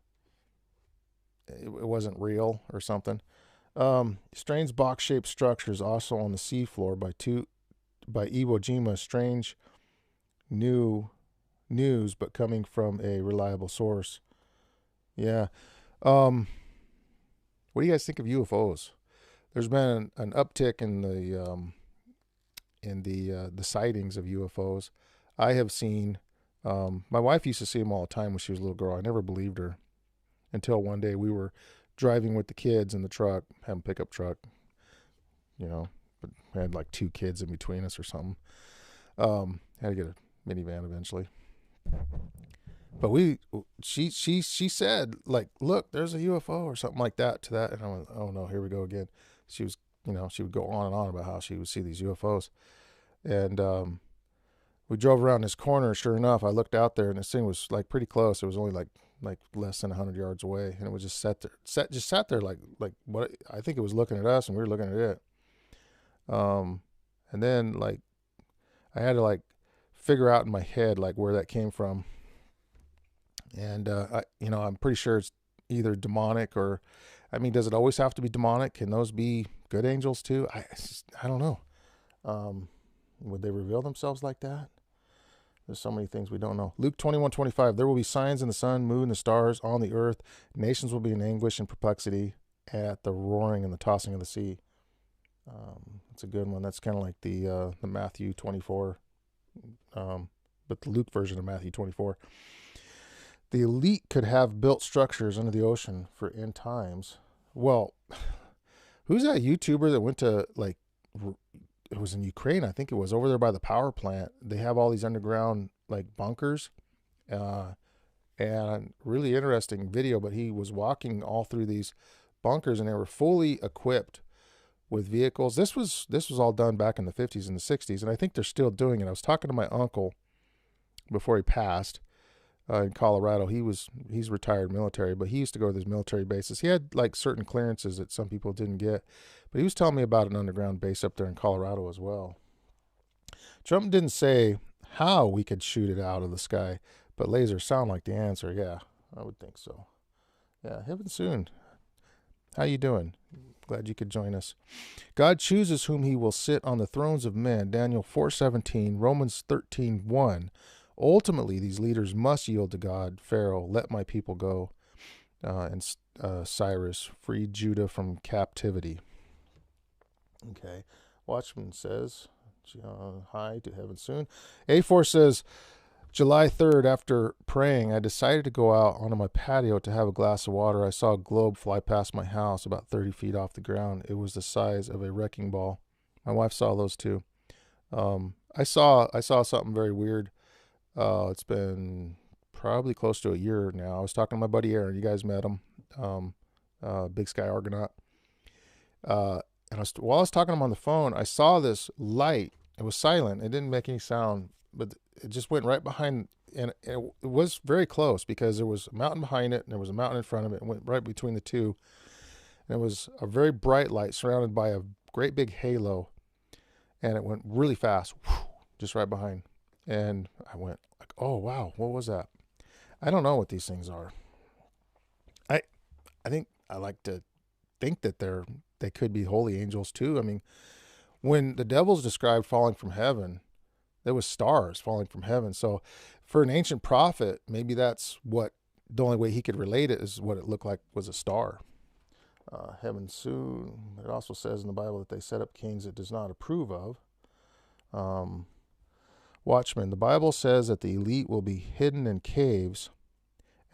wasn't real or something. Strange box-shaped structures also on the seafloor by Iwo Jima. Strange new news, but coming from a reliable source. Yeah. What do you guys think of UFOs? There's been an uptick in the sightings of UFOs. I have seen. My wife used to see them all the time when she was a little girl. I never believed her until one day we were driving with the kids in the truck, having a pickup truck, but we had like 2 kids in between us or something. Had to get a minivan eventually. But she said, like, look, there's a UFO or something like that to that. And I went, oh no, here we go again. She was, she would go on and on about how she would see these UFOs. And we drove around this corner. Sure enough, I looked out there and this thing was like pretty close. It was only like less than 100 yards away. And it was just sat there like what, I think it was looking at us and we were looking at it. And then like I had to like figure out in my head like where that came from. And I'm pretty sure it's either demonic or, does it always have to be demonic? Can those be good angels too? I don't know. Would they reveal themselves like that? There's so many things we don't know. Luke 21:25. There will be signs in the sun, moon, the stars, on the earth. Nations will be in anguish and perplexity at the roaring and the tossing of the sea. That's a good one. That's kind of like the Matthew 24, but the Luke version of Matthew 24. The elite could have built structures under the ocean for end times. Well, who's that YouTuber that went to it was in Ukraine, I think it was, over there by the power plant. They have all these underground like bunkers, and really interesting video, but he was walking all through these bunkers and they were fully equipped with vehicles. This was all done back in the 50s and the 60s, and I think they're still doing it. I was talking to my uncle before he passed in Colorado. He's retired military, but he used to go to these military bases. He had like certain clearances that some people didn't get, but he was telling me about an underground base up there in Colorado as well. Trump didn't say how we could shoot it out of the sky, but lasers sound like the answer. Yeah, I would think so. Yeah, heaven soon. How you doing? Glad you could join us. God chooses whom he will sit on the thrones of men. Daniel 4:17, Romans 13:1. Ultimately, these leaders must yield to God. Pharaoh, let my people go. And Cyrus, freed Judah from captivity. Okay. Watchman says, hi to heaven soon. A4 says, July 3rd, after praying, I decided to go out onto my patio to have a glass of water. I saw a globe fly past my house about 30 feet off the ground. It was the size of a wrecking ball. My wife saw those too. I saw something very weird. It's been probably close to a year now. I was talking to my buddy Aaron. You guys met him. Big Sky Argonaut. And while I was talking to him on the phone, I saw this light. It was silent. It didn't make any sound, but it just went right behind, and it was very close because there was a mountain behind it and there was a mountain in front of it. It went right between the two. And it was a very bright light surrounded by a great big halo, and it went really fast, just right behind. And I went like, oh, wow, what was that? I don't know what these things are. I think I like to think that they could be holy angels too. I mean, when the devil's described falling from heaven, there was stars falling from heaven. So for an ancient prophet, maybe that's what the only way he could relate it is what it looked like was a star. Heaven soon. It also says in the Bible that they set up kings it does not approve of. Watchmen. The Bible says that the elite will be hidden in caves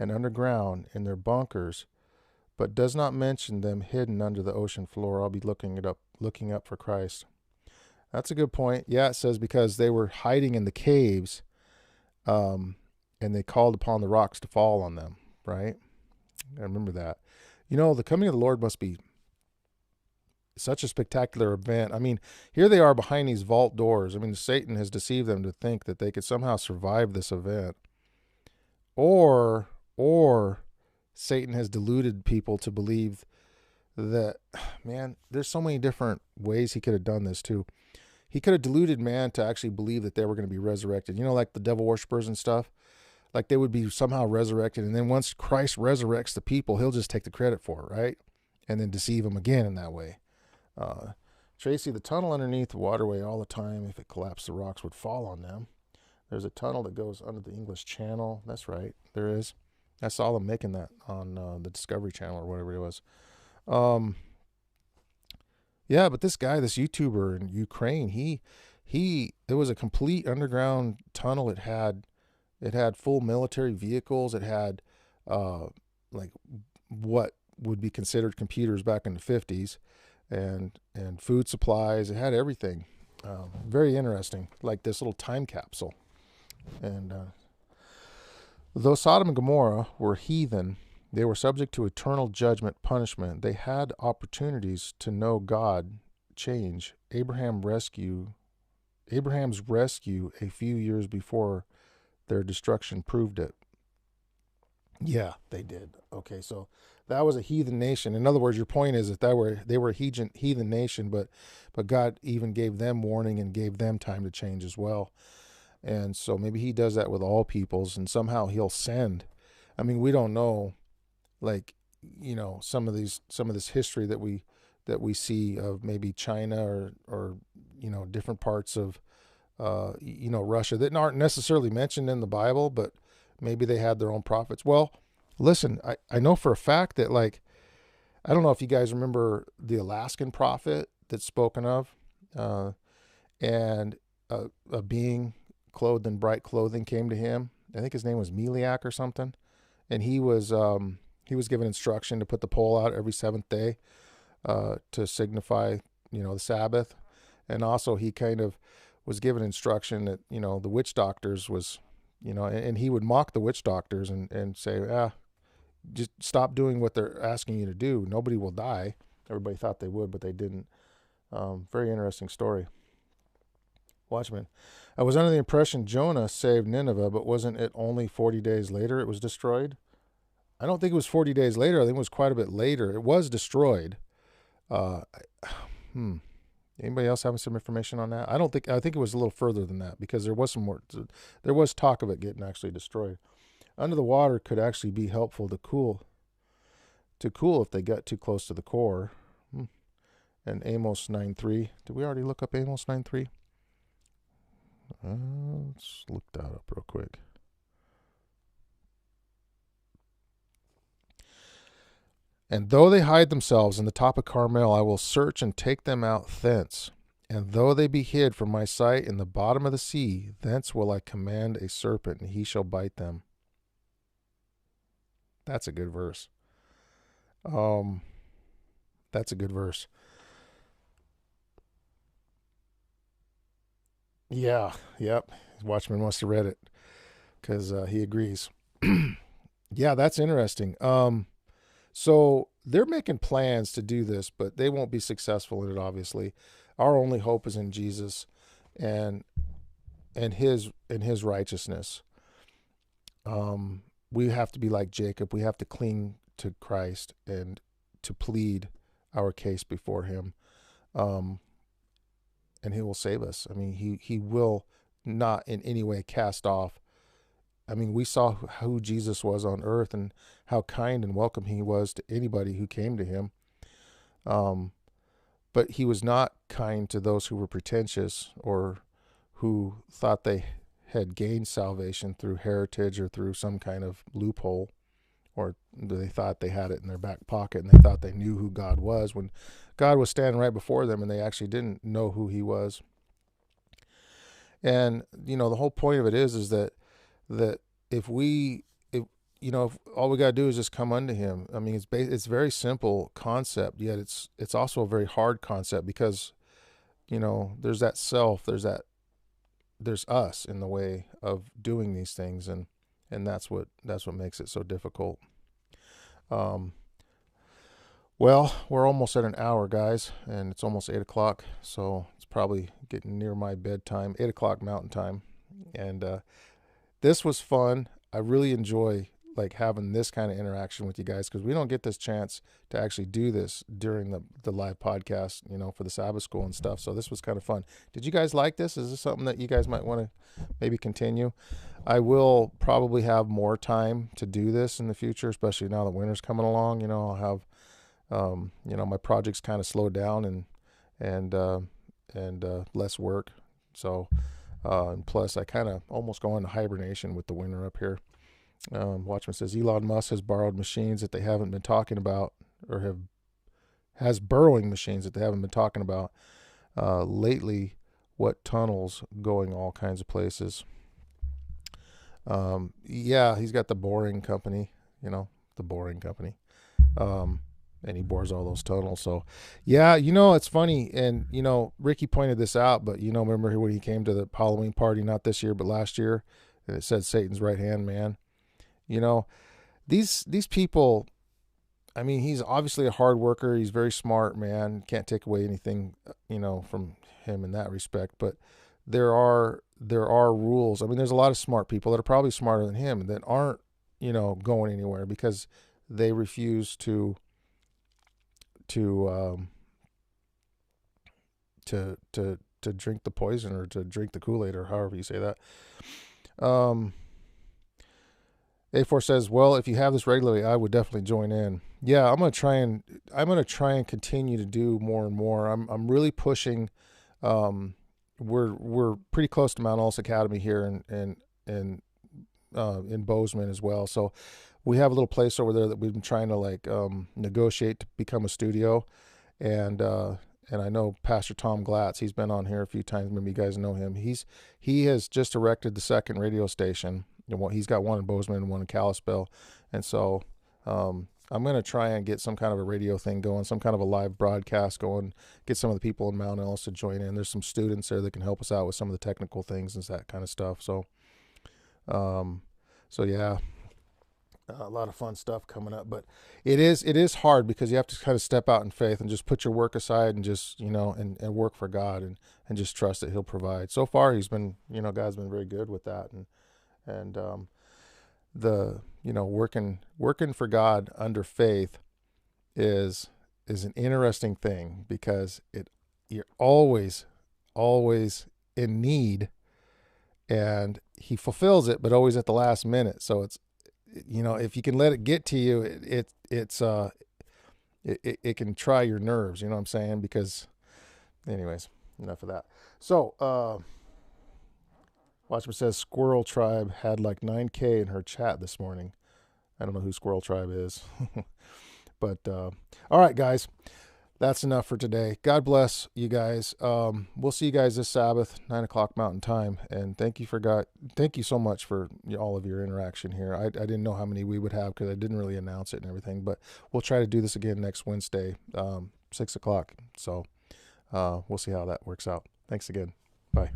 and underground in their bunkers, but does not mention them hidden under the ocean floor. I'll be looking up for Christ. That's a good point. Yeah, it says because they were hiding in the caves, and they called upon the rocks to fall on them, right? I remember that. You know, the coming of the Lord must be such a spectacular event. I mean, here they are behind these vault doors. I mean, Satan has deceived them to think that they could somehow survive this event. Or Satan has deluded people to believe that, man, there's so many different ways he could have done this too. He could have deluded man to actually believe that they were going to be resurrected. You know, like the devil worshippers and stuff, like they would be somehow resurrected. And then once Christ resurrects the people, he'll just take the credit for it, right? And then deceive them again in that way. Tracy, the tunnel underneath the waterway all the time, if it collapsed, the rocks would fall on them. There's a tunnel that goes under the English Channel. That's right, there is. I saw them making that on the Discovery Channel or whatever it was. Yeah, but this guy, this YouTuber in Ukraine, there was a complete underground tunnel. It had full military vehicles. It had like what would be considered computers back in the 50s, and food supplies. It had everything. Very interesting, like this little time capsule. And though Sodom and Gomorrah were heathen, they were subject to eternal judgment, punishment. They had opportunities to know God, change. Abraham's rescue a few years before their destruction proved it. Yeah, they did. Okay, so that was a heathen nation. In other words, your point is that they were a heathen nation, but God even gave them warning and gave them time to change as well. And so maybe he does that with all peoples, and somehow he'll send. I mean, we don't know, like, you know, some of this history that we see of maybe China or you know, different parts of you know, Russia that aren't necessarily mentioned in the Bible, but maybe they had their own prophets. Well, listen, I know for a fact that, like, I don't know if you guys remember the Alaskan prophet that's spoken of, and a being clothed in bright clothing came to him. I think his name was Meliak or something. And he was given instruction to put the pole out every seventh day to signify, you know, the Sabbath. And also he kind of was given instruction that, you know, the witch doctors was, you know, and he would mock the witch doctors and say, just stop doing what they're asking you to do. Nobody will die. Everybody thought they would, but they didn't. Very interesting story. Watchmen. I was under the impression Jonah saved Nineveh, but wasn't it only 40 days later it was destroyed? I don't think it was 40 days later. I think it was quite a bit later. It was destroyed. Anybody else having some information on that? I think it was a little further than that, because there was there was talk of it getting actually destroyed. Under the water could actually be helpful to cool if they got too close to the core. And Amos 9:3. Did we already look up Amos 9:3? Let's look that up real quick. And though they hide themselves in the top of Carmel, I will search and take them out thence. And though they be hid from my sight in the bottom of the sea, thence will I command a serpent, and he shall bite them. That's a good verse. That's a good verse. Yeah, yep. Watchman must have read it, because he agrees. Yeah, that's interesting. So they're making plans to do this, but they won't be successful in it, obviously. Our only hope is in Jesus and his righteousness. We have to be like Jacob. We have to cling to Christ and to plead our case before him. And he will save us. I mean, he will not in any way cast off. I mean, we saw who Jesus was on earth and how kind and welcome he was to anybody who came to him. But he was not kind to those who were pretentious or who thought they had gained salvation through heritage or through some kind of loophole, or they thought they had it in their back pocket and they thought they knew who God was, when God was standing right before them and they actually didn't know who he was. And, you know, the whole point of it is that if all we got to do is just come unto him. I mean, it's very simple concept, yet it's also a very hard concept, because, you know, there's that self, there's us in the way of doing these things. And that's what makes it so difficult. Well, we're almost at an hour, guys, and it's almost 8 o'clock, so it's probably getting near my bedtime, 8 o'clock Mountain Time. And this was fun. I really enjoy like having this kind of interaction with you guys because we don't get this chance to actually do this during the live podcast, for the Sabbath school and stuff. So this was kind of fun. Did you guys like this? Is this something that you guys might want to maybe continue? I will probably have more time to do this in the future, especially now that winter's coming along. I'll have my project's kind of slowed down and less work. So, and plus I kind of almost go into hibernation with the winter up here. Watchman says Elon Musk has borrowed machines that they haven't been talking about, or has burrowing machines that they haven't been talking about lately. What tunnels going all kinds of places. Yeah, he's got the boring company, the boring company. And he bores all those tunnels. So, yeah, it's funny. And, Ricky pointed this out, but, remember when he came to the Halloween party, not this year, but last year, and it said Satan's right-hand man. These people, I mean, he's obviously a hard worker. He's very smart, man. Can't take away anything, from him in that respect. But there are rules. I mean, there's a lot of smart people that are probably smarter than him that aren't, going anywhere because they refuse to drink the poison or to drink the Kool-Aid or however you say that. A4 says, well, if you have this regularly, I would definitely join in. Yeah, I'm going to try and continue to do more and more. I'm really pushing. We're pretty close to Mount Olive Academy here in Bozeman as well. So we have a little place over there that we've been trying to negotiate to become a studio. And I know Pastor Tom Glatz, he's been on here a few times. Maybe you guys know him. He has just erected the second radio station. He's got one in Bozeman and one in Kalispell. And so I'm going to try and get some kind of a radio thing going, some kind of a live broadcast going, get some of the people in Mount Ellis to join in. There's some students there that can help us out with some of the technical things and that kind of stuff. So, yeah, a lot of fun stuff coming up, but it is hard because you have to kind of step out in faith and just put your work aside and just, and work for God and just trust that he'll provide. So far, he's been, God's been very good with that. And working for God under faith is an interesting thing because you're always in need, and he fulfills it, but always at the last minute. So it's, if you can let it get to you, it can try your nerves, you know what I'm saying? Because anyways, enough of that. So, Watchman says Squirrel Tribe had like 9K in her chat this morning. I don't know who Squirrel Tribe is. But all right, guys, that's enough for today. God bless you guys. We'll see you guys this Sabbath, 9 o'clock Mountain Time. And thank you so much for all of your interaction here. I didn't know how many we would have because I didn't really announce it and everything. But we'll try to do this again next Wednesday, 6 o'clock. So we'll see how that works out. Thanks again. Bye.